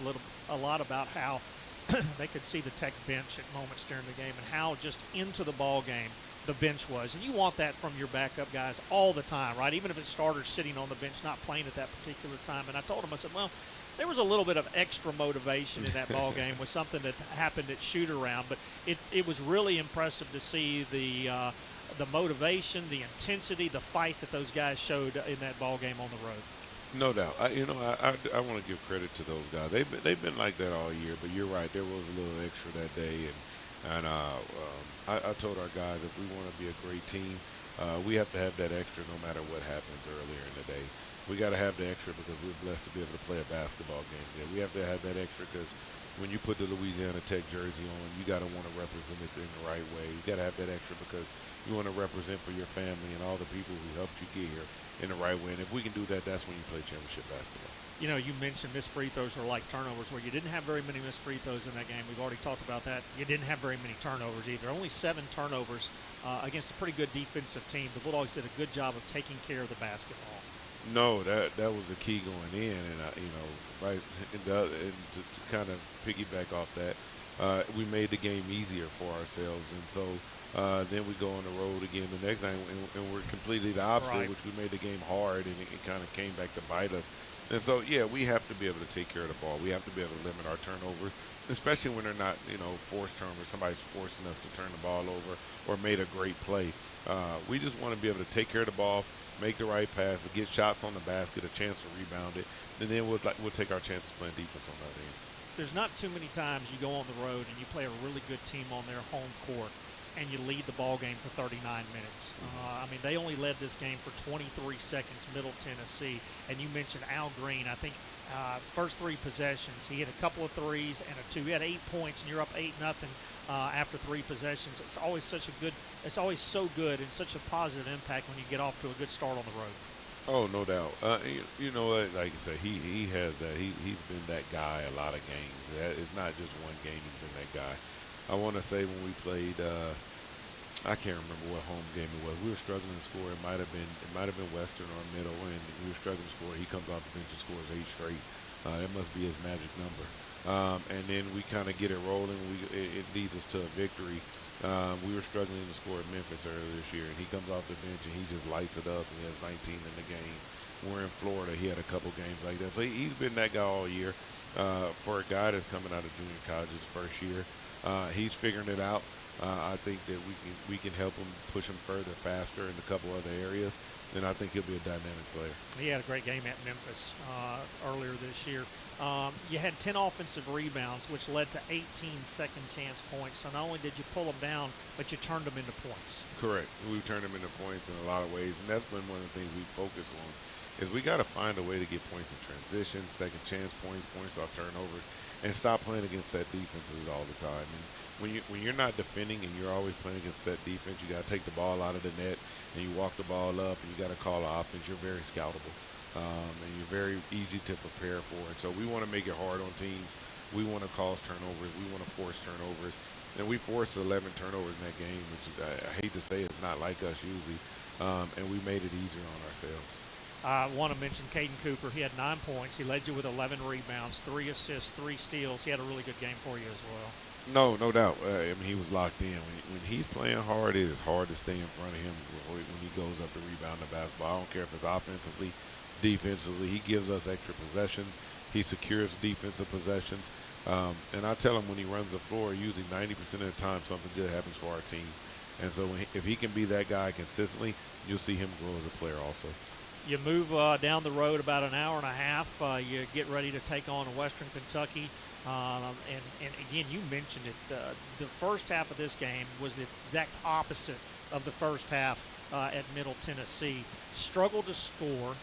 a lot about how they could see the Tech bench at moments during the game and how just into the ball game the bench was. And you want that from your backup guys all the time, right? Even if it's starters sitting on the bench, not playing at that particular time. And I told them, I said, well, there was a little bit of extra motivation in that ball game with something that happened at shoot-around, but it was really impressive to see the motivation, the intensity, the fight that those guys showed in that ball game on the road. No doubt. I want to give credit to those guys. They've been like that all year. But you're right. There was a little extra that day, and I told our guys if we want to be a great team, we have to have that extra no matter what happens earlier in the day. We got to have the extra because we're blessed to be able to play a basketball game there. We have to have that extra because when you put the Louisiana Tech jersey on, you got to want to represent it in the right way. You got to have that extra because you want to represent for your family and all the people who helped you get here in the right way. And if we can do that, that's when you play championship basketball. You mentioned missed free throws are like turnovers, where you didn't have very many missed free throws in that game. We've already talked about that. You didn't have very many turnovers either. Only 7 turnovers against a pretty good defensive team. The Bulldogs did a good job of taking care of the basketball. No, that was the key going in, and right, and to kind of piggyback off that, we made the game easier for ourselves, and so then we go on the road again the next night, and we're completely the opposite, Right. which we made the game hard, and it kind of came back to bite us. And so, yeah, we have to be able to take care of the ball. We have to be able to limit our turnovers, especially when they're not, forced turnovers. Somebody's forcing us to turn the ball over or made a great play. We just want to be able to take care of the ball, make the right passes, get shots on the basket, a chance to rebound it, and then we'll take our chances playing defense on that end. There's not too many times you go on the road and you play a really good team on their home court and you lead the ball game for 39 minutes. They only led this game for 23 seconds, Middle Tennessee. And you mentioned Al Green. I think first 3 possessions, he had a couple of threes and a 2. He had 8 points, and you're up 8-0 after 3 possessions. It's always so good and such a positive impact when you get off to a good start on the road. Oh, no doubt. Like I said, he has that. He's been that guy a lot of games. It's not just one game he's been that guy. I want to say when we played, I can't remember what home game it was. We were struggling to score. It might have been Western or Middle, and we were struggling to score. He comes off the bench and scores 8 straight. That must be his magic number. And then we kind of get it rolling. It leads us to a victory. We were struggling to score at Memphis earlier this year, and he comes off the bench and he just lights it up. He has 19 in the game. We're in Florida. He had a couple games like that. So he's been that guy all year. For a guy that's coming out of junior college his first year, he's figuring it out. I think that we can help him, push him further, faster in a couple other areas. Then I think he'll be a dynamic player. He had a great game at Memphis earlier this year. You had 10 offensive rebounds, which led to 18 second chance points. So not only did you pull them down, but you turned them into points. Correct. We've turned them into points in a lot of ways, and that's been one of the things we focus on, is we got to find a way to get points in transition, second chance points, points off turnovers, and stop playing against set defenses all the time. And when you're not defending and you're always playing against set defense, you got to take the ball out of the net and you walk the ball up and you got to call an offense. You're very scoutable, and you're very easy to prepare for. And so we want to make it hard on teams. We want to cause turnovers. We want to force turnovers. And we forced 11 turnovers in that game, which I hate to say it's not like us usually, and we made it easier on ourselves. I want to mention Caden Cooper. He had 9 points. He led you with 11 rebounds, 3 assists, 3 steals. He had a really good game for you as well. No doubt. I mean, he was locked in. When he's playing hard, it is hard to stay in front of him when he goes up to rebound the basketball. I don't care if it's offensively, defensively. He gives us extra possessions. He secures defensive possessions. And I tell him when he runs the floor, usually 90% of the time something good happens for our team. And so if he can be that guy consistently, you'll see him grow as a player also. You move down the road about an hour and a half. You get ready to take on Western Kentucky. And again, you mentioned it. The first half of this game was the exact opposite of the first half at Middle Tennessee. Struggled to score.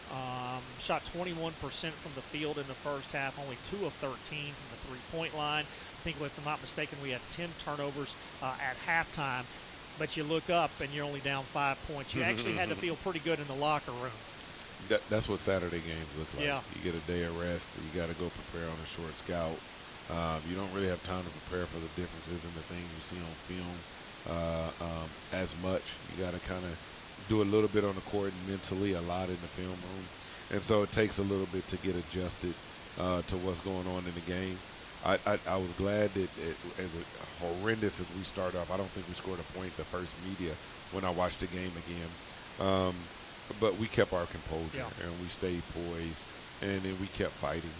Shot 21% from the field in the first half, only 2 of 13 from the three-point line. I think, if I'm not mistaken, we had 10 turnovers at halftime. But you look up and you're only down 5 points. You actually had to feel pretty good in the locker room. That's what Saturday games look like. Yeah. You get a day of rest. You got to go prepare on a short scout. You don't really have time to prepare for the differences and the things you see on film as much. You got to kind of do a little bit on the court and mentally, a lot in the film room. And so it takes a little bit to get adjusted to what's going on in the game. I was glad that as horrendous as we started off, I don't think we scored a point the first media when I watched the game again. But we kept our composure, and we stayed poised, and then we kept fighting.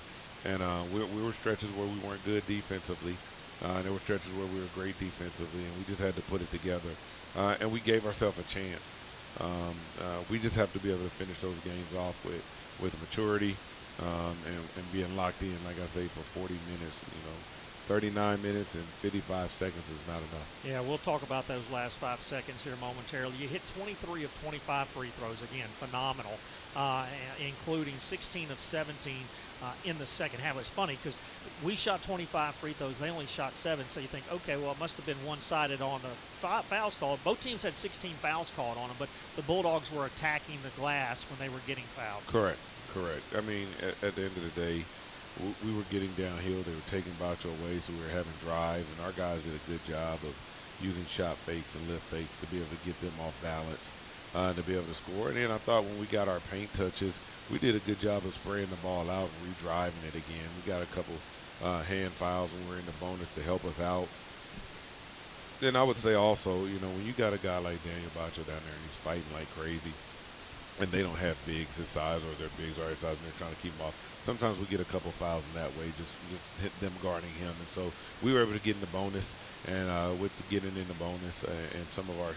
And we were stretches where we weren't good defensively, and there were stretches where we were great defensively, and we just had to put it together. And we gave ourselves a chance. We just have to be able to finish those games off with maturity and being locked in, like I say, for 40 minutes. 39 minutes and 55 seconds is not enough. Yeah, we'll talk about those last 5 seconds here momentarily. You hit 23 of 25 free throws, again, phenomenal, including 16 of 17 in the second half. It's funny because we shot 25 free throws. They only shot 7, so you think, okay, well, it must have been one-sided on the fouls called. Both teams had 16 fouls called on them, but the Bulldogs were attacking the glass when they were getting fouled. Correct. I mean, at the end of the day, we were getting downhill. They were taking Bacho away, so we were having drive, and our guys did a good job of using shot fakes and lift fakes to be able to get them off balance and to be able to score. And then I thought when we got our paint touches, we did a good job of spraying the ball out and redriving it again. We got a couple hand fouls when we were in the bonus to help us out. Then I would say also, when you got a guy like Daniel Bacho down there and he's fighting like crazy, and they don't have bigs his size, or their bigs are his size, and they're trying to keep him off. Sometimes we get a couple fouls in that way, just hit them guarding him. And so we were able to get in the bonus, and with the getting in the bonus and some of our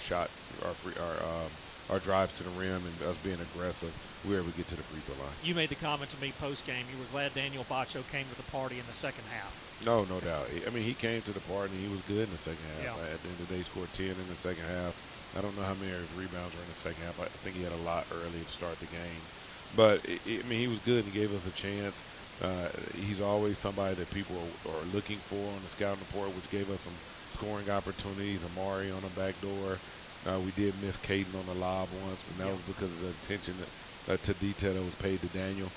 our drives to the rim and us being aggressive, we were able to get to the free throw line. You made the comment to me post-game. You were glad Daniel Bacho came to the party in the second half. No doubt. I mean, he came to the party, and he was good in the second half. Yeah. At the end of the day, he scored 10 in the second half. I don't know how many of his rebounds were in the second half. I think he had a lot early to start the game. But, I mean, he was good and he gave us a chance. He's always somebody that people are looking for on the scouting report, which gave us some scoring opportunities. Amari on the back door. We did miss Caden on the lob once, but that was because of the attention to detail that was paid to Daniel.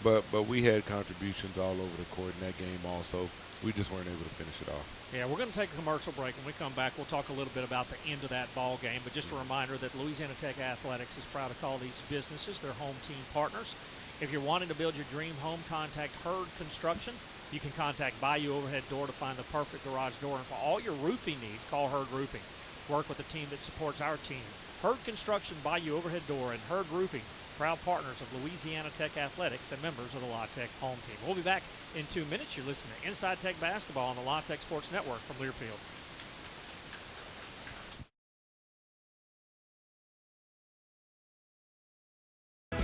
But we had contributions all over the court in that game also. We just weren't able to finish it off. Yeah, we're going to take a commercial break. When we come back, we'll talk a little bit about the end of that ball game. But just a reminder that Louisiana Tech Athletics is proud to call these businesses their home team partners. If you're wanting to build your dream home, contact Hurd Construction. You can contact Bayou Overhead Door to find the perfect garage door. And for all your roofing needs, call Hurd Roofing. Work with a team that supports our team. Hurd Construction, Bayou Overhead Door, and Hurd Roofing, proud partners of Louisiana Tech Athletics and members of the La Tech home team. We'll be back in 2 minutes. You're listening to Inside Tech Basketball on the La Tech Sports Network from Learfield.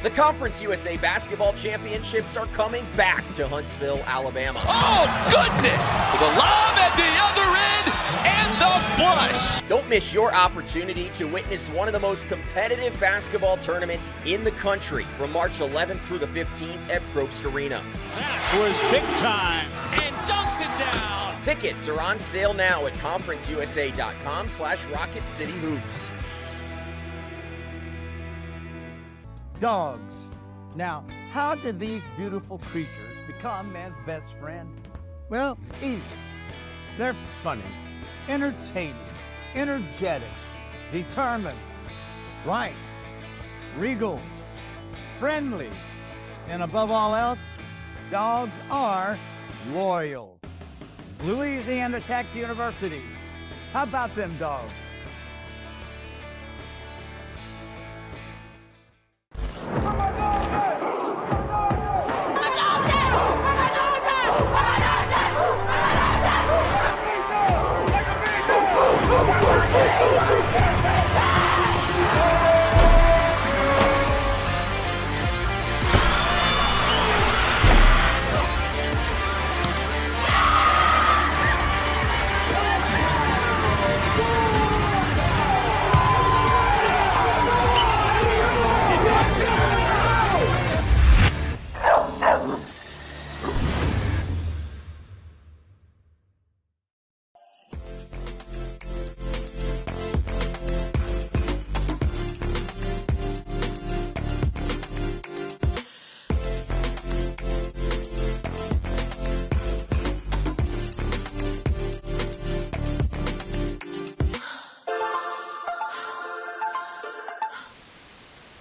The Conference USA Basketball Championships are coming back to Huntsville, Alabama. Oh, goodness! The lob at the other end and the flush. Don't miss your opportunity to witness one of the most competitive basketball tournaments in the country from March 11th through the 15th at Probst Arena. That was big time. And dunks it down. Tickets are on sale now at conferenceusa.com/Rocket City Hoops. Dogs. Now, how did these beautiful creatures become man's best friend? Well, easy. They're funny, entertaining, energetic, determined, right, regal, friendly, and above all else, dogs are loyal. Louisiana Tech University. How about them dogs?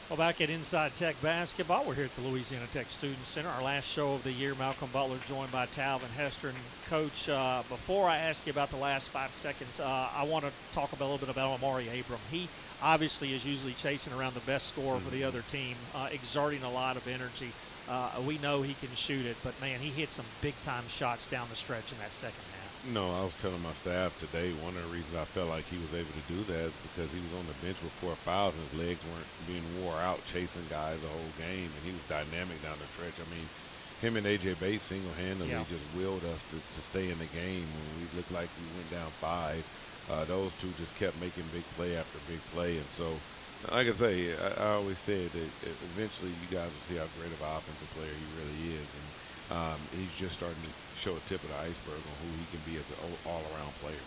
Well, back at Inside Tech Basketball, we're here at the Louisiana Tech Student Center, our last show of the year. Malcolm Butler joined by Talvin Hester. And Coach, before I ask you about the last 5 seconds, I want to talk a little bit about Amari Abram. He obviously is usually chasing around the best scorer for the other team, exerting a lot of energy. We know he can shoot it, but, man, he hit some big-time shots down the stretch in that second half. No, I was telling my staff today, one of the reasons I felt like he was able to do that is because he was on the bench with 4 fouls and his legs weren't being wore out chasing guys the whole game, and he was dynamic down the stretch. I mean, him and A.J. Bates single-handedly just willed us to stay in the game when we looked like we went down 5. Those two just kept making big play after big play, and so, like I say, I always said that eventually you guys will see how great of an offensive player he really is, and he's just starting to show a tip of the iceberg on who he can be as an all-around player.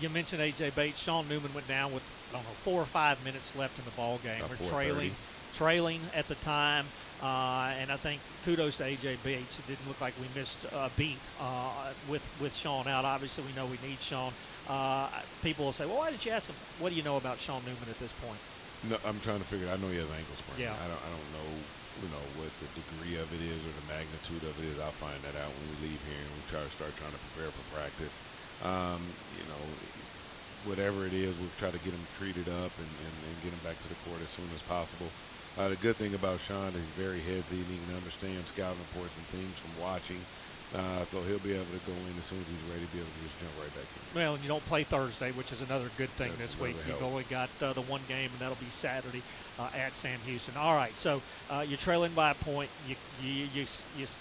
You mentioned A.J. Bates. Sean Newman went down with, 4 or 5 minutes left in the ball game. We're trailing at the time, and I think kudos to A.J. Bates. It didn't look like we missed a beat with Sean out. Obviously, we know we need Sean. People will say, well, why didn't you ask him? What do you know about Sean Newman at this point? No, I'm trying to figure it out. I know he has ankle sprain. Yeah. I don't know, what the degree of it is or the magnitude of it is. I'll find that out when we leave here and we start trying to prepare for practice. Whatever it is, we'll try to get him treated up and get him back to the court as soon as possible. The good thing about Sean is he's very headsy and he can understand scouting reports and things from watching. So he'll be able to go in as soon as he's ready to be able to just jump right back in. Well, and you don't play Thursday, which is another good thing this week. You've only got the one game, and that'll be Saturday at Sam Houston. All right, so you're trailing by a point. You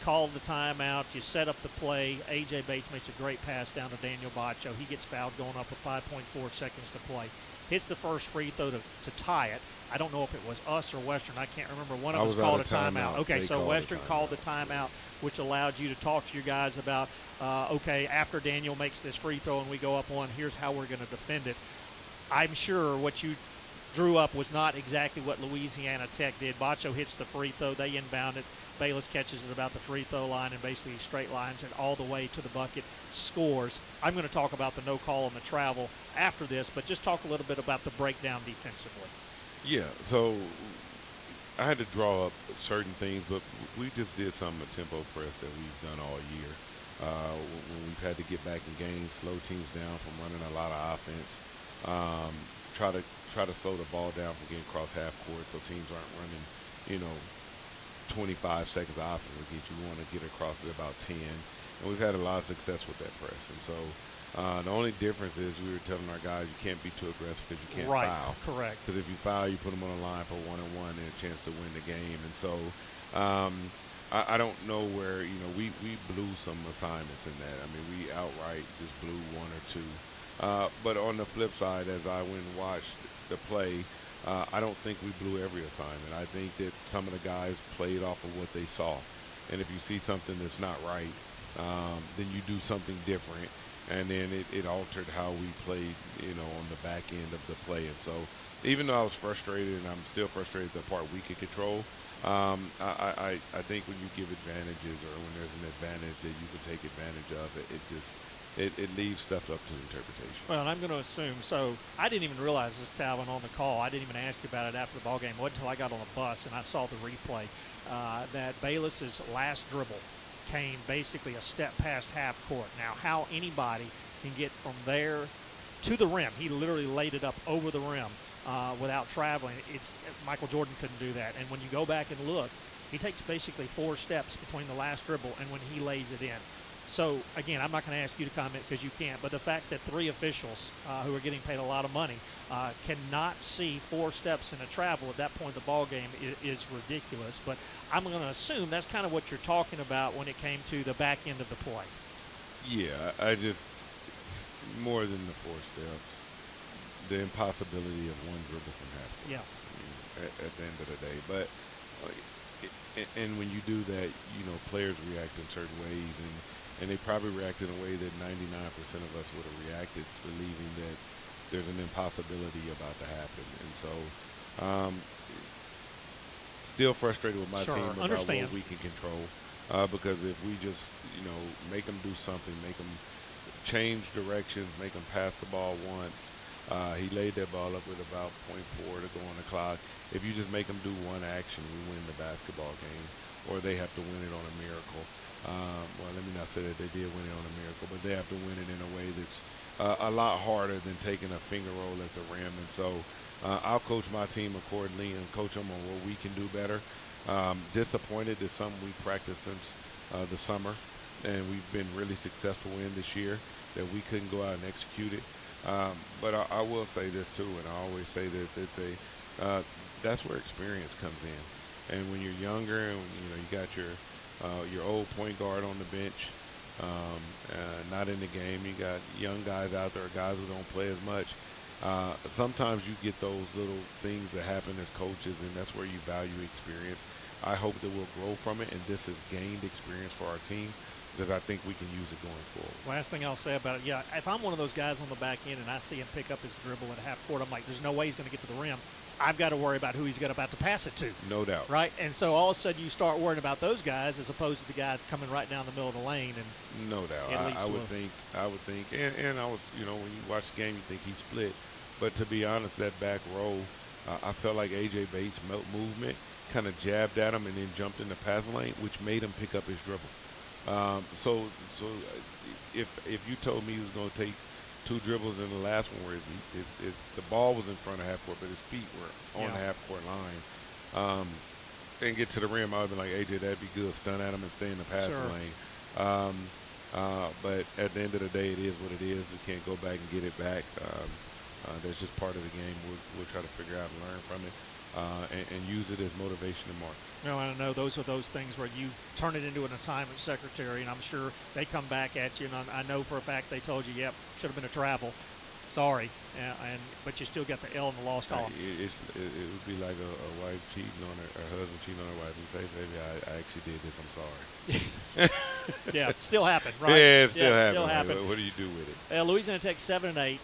call the timeout. You set up the play. A.J. Bates makes a great pass down to Daniel Bacho. He gets fouled going up with 5.4 seconds to play. Hits the first free throw to tie it. I don't know if it was us or Western. I can't remember. One of us called a timeout. Okay, so Western called the timeout, which allowed you to talk to your guys about, okay, after Daniel makes this free throw and we go up one, here's how we're going to defend it. I'm sure what you drew up was not exactly what Louisiana Tech did. Bacho hits the free throw. They inbound it. Bayless catches it about the free throw line and basically straight lines it all the way to the bucket, scores. I'm going to talk about the no call on the travel after this, but just talk a little bit about the breakdown defensively. Yeah, so I had to draw up certain things, but we just did some tempo press that we've done all year. When we've had to get back in games, slow teams down from running a lot of offense, try to slow the ball down from getting across half court so teams aren't running, 25 seconds of offense against you. Want to get across at about 10, and we've had a lot of success with that press. And so the only difference is we were telling our guys you can't be too aggressive because you can't foul. Correct. Because if you foul, you put them on the line for 1-on-1 and a chance to win the game. And so I don't know where, we blew some assignments in that. I mean, we outright just blew one or two. But on the flip side, as I went and watched the play, I don't think we blew every assignment. I think that some of the guys played off of what they saw. And if you see something that's not right, then you do something different. And then it altered how we played, on the back end of the play. And so even though I was frustrated, and I'm still frustrated at the part we could control, I think when you give advantages or when there's an advantage that you can take advantage of, it just it leaves stuff up to interpretation. Well, and I'm going to assume. So I didn't even realize this, Talvin, on the call. I didn't even ask you about it after the ball game. It wasn't until I got on the bus and I saw the replay that Bayless's last dribble came basically a step past half court. Now, how anybody can get from there to the rim, he literally laid it up over the rim without traveling. Michael Jordan couldn't do that. And when you go back and look, he takes basically 4 steps between the last dribble and when he lays it in. So, again, I'm not going to ask you to comment because you can't, but the fact that 3 officials who are getting paid a lot of money cannot see 4 steps in a travel at that point in the ball game is ridiculous. But I'm going to assume that's kind of what you're talking about when it came to the back end of the play. Yeah, I just more than the 4 steps, the impossibility of one dribble from half court. Yeah. At the end of the day, but and when you do that, players react in certain ways, and they probably react in a way that 99% of us would have reacted, believing that there's an impossibility about to happen. And so, still frustrated with my team about what we can control, because if we just, make them do something, make them change directions, make them pass the ball once. He laid that ball up with about 0.4 to go on the clock. If you just make them do one action, we win the basketball game, or they have to win it on a miracle. Well, let me not say that they did win it on a miracle, but they have to win it in a way that's a lot harder than taking a finger roll at the rim. And so I'll coach my team accordingly and coach them on what we can do better. Disappointed that something we practiced since the summer and we've been really successful in this year, that we couldn't go out and execute it. But I will say this too, and I always say this: that's where experience comes in. And when you're younger, and you got your old point guard on the bench, not in the game. You got young guys out there, guys who don't play as much. Sometimes you get those little things that happen as coaches, and that's where you value experience. I hope that we'll grow from it, and this has gained experience for our team, because I think we can use it going forward. Last thing I'll say about it, if I'm one of those guys on the back end and I see him pick up his dribble at half court, I'm like, there's no way he's going to get to the rim. I've got to worry about who he's about to pass it to. No doubt. Right? And so all of a sudden you start worrying about those guys as opposed to the guy coming right down the middle of the lane. And no doubt. I would think, and I was, when you watch the game, you think he split. But to be honest, that back row, I felt like A.J. Bates' movement kind of jabbed at him and then jumped in the passing lane, which made him pick up his dribble. So if you told me he was going to take 2 dribbles in the last one where the ball was in front of half court, but his feet were on the half court line, and get to the rim, I would have been like, AJ, that'd be good. Stun at him and stay in the passing lane. But at the end of the day, it is what it is. We can't go back and get it back. That's just part of the game. We'll try to figure out and learn from it. And use it as motivation and mark. No, I know those are those things where you turn it into an assignment secretary, and I'm sure they come back at you, and I know for a fact they told you, yep, should have been a travel. Sorry, but you still got the L in the loss column. It would be like a wife cheating on her husband cheating on her wife and say, baby, I actually did this, I'm sorry. Yeah, still happened, right? Yeah, it still happened. Still happened. What do you do with it? Louisiana Tech 7 and 8.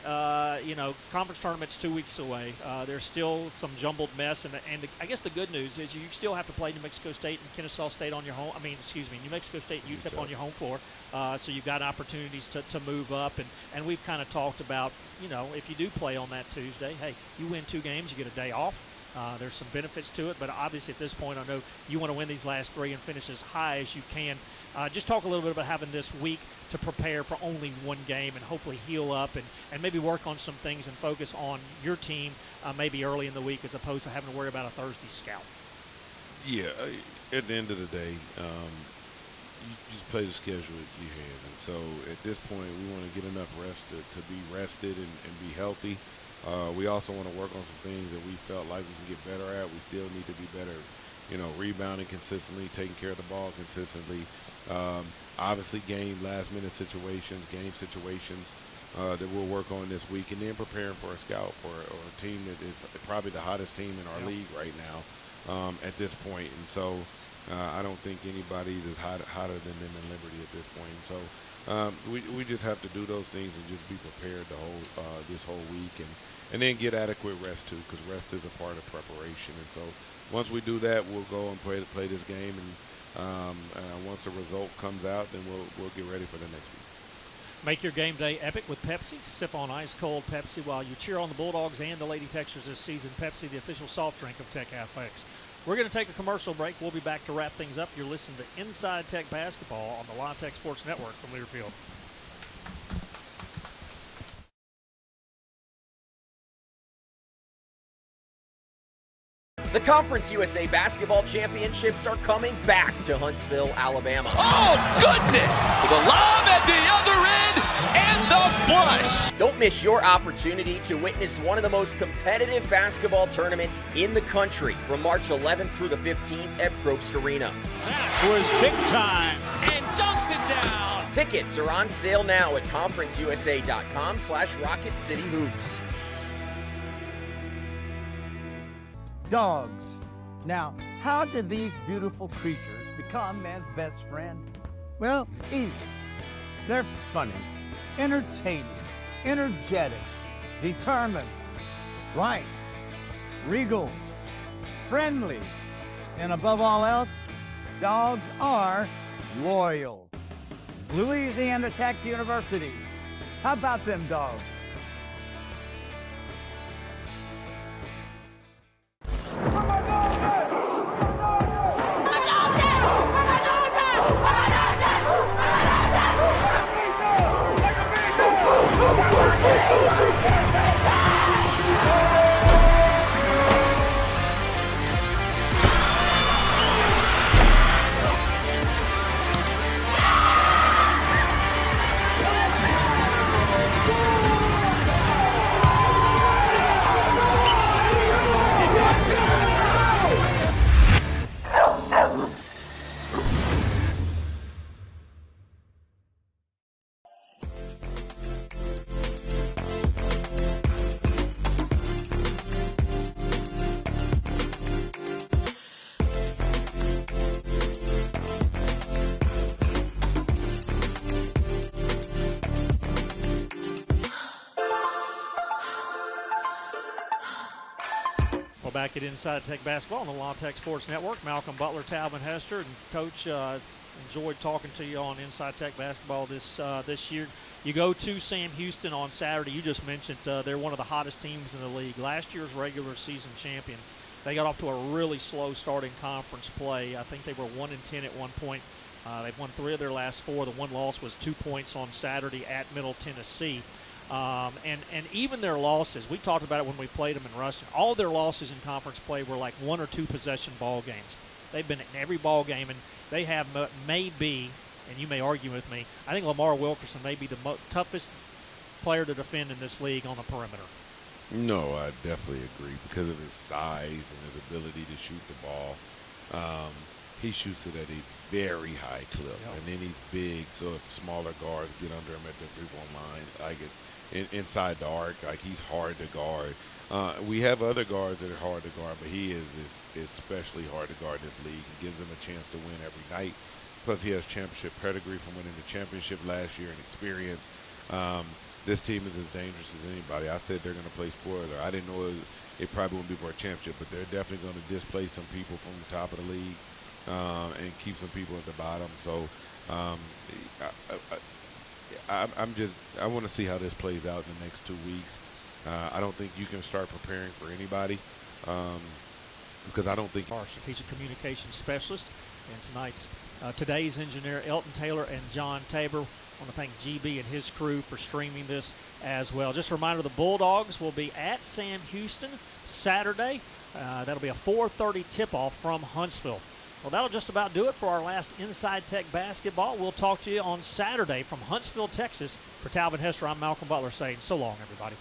Conference tournament's 2 weeks away. There's still some jumbled mess, and I guess the good news is you still have to play New Mexico State and Kennesaw State on your home. New Mexico State and UTEP on your home floor. So you've got opportunities to move up, and we've kind of talked about, if you do play on that Tuesday, hey, you win 2 games, you get a day off. There's some benefits to it, but obviously at this point I know you want to win these last 3 and finish as high as you can. Just talk a little bit about having this week to prepare for only 1 game and hopefully heal up and maybe work on some things and focus on your team maybe early in the week as opposed to having to worry about a Thursday scout. Yeah, at the end of the day, you just play the schedule that you have. And so at this point, we want to get enough rest to be rested and be healthy. We also want to work on some things that we felt like we can get better at. We still need to be better, rebounding consistently, taking care of the ball consistently. Obviously, last-minute situations, game situations that we'll work on this week, and then preparing for a scout or a team that is probably the hottest team in our league right now at this point. And so I don't think anybody's as hotter than them in Liberty at this point. And so we just have to do those things and just be prepared this whole week, and then get adequate rest too, because rest is a part of preparation. And so once we do that, we'll go and play this game, and once the result comes out, then we'll get ready for the next week. Make your game day epic with Pepsi. Sip on ice-cold Pepsi while you cheer on the Bulldogs and the Lady Techsters this season. Pepsi, the official soft drink of Tech Athletics. We're going to take a commercial break. We'll be back to wrap things up. You're listening to Inside Tech Basketball on the La Tech Sports Network from Learfield. The Conference USA Basketball Championships are coming back to Huntsville, Alabama. Oh, goodness! The lob at the other end and the flush. Don't miss your opportunity to witness one of the most competitive basketball tournaments in the country from March 11th through the 15th at Probst Arena. That was big time. And dunks it down. Tickets are on sale now at conferenceusa.com/Rocket City Hoops. Dogs. Now, how did these beautiful creatures become man's best friend? Well, easy. They're funny, entertaining, energetic, determined, right, regal, friendly, and above all else, dogs are loyal. Louisiana Tech University. How about them dogs? We're back at Inside Tech Basketball on the La Tech Sports Network. Malcolm Butler, Talvin Hester, and Coach, enjoyed talking to you on Inside Tech Basketball this year. You go to Sam Houston on Saturday. You just mentioned they're one of the hottest teams in the league. Last year's regular season champion. They got off to a really slow start in conference play. I think they were 1-10 at one point. They've won 3 of their last 4. The one loss was 2 points on Saturday at Middle Tennessee. And even their losses, we talked about it when we played them in Ruston, all their losses in conference play were like 1 or 2 possession ball games. They've been in every ball game, and they have maybe, and you may argue with me, I think Lamar Wilkerson may be the toughest player to defend in this league on the perimeter. No, I definitely agree because of his size and his ability to shoot the ball. He shoots it at a very high clip, and then he's big, so if smaller guards get under him at the three-point line, like inside the arc, like he's hard to guard. We have other guards that are hard to guard, but he is especially hard to guard in this league. He gives them a chance to win every night. Plus, he has championship pedigree from winning the championship last year and experience. This team is as dangerous as anybody. I said they're going to play spoiler. I didn't know it probably wouldn't be for a championship, but they're definitely going to displace some people from the top of the league and keep some people at the bottom. So I want to see how this plays out in the next 2 weeks. I don't think you can start preparing for anybody because I don't think our strategic communications specialist and today's engineer Elton Taylor and John Tabor. I want to thank GB and his crew for streaming this as well. Just a reminder, the Bulldogs will be at Sam Houston Saturday. That'll be a 4:30 tip-off from Huntsville. Well, that'll just about do it for our last Inside Tech Basketball. We'll talk to you on Saturday from Huntsville, Texas. For Talvin Hester, I'm Malcolm Butler saying so long, everybody.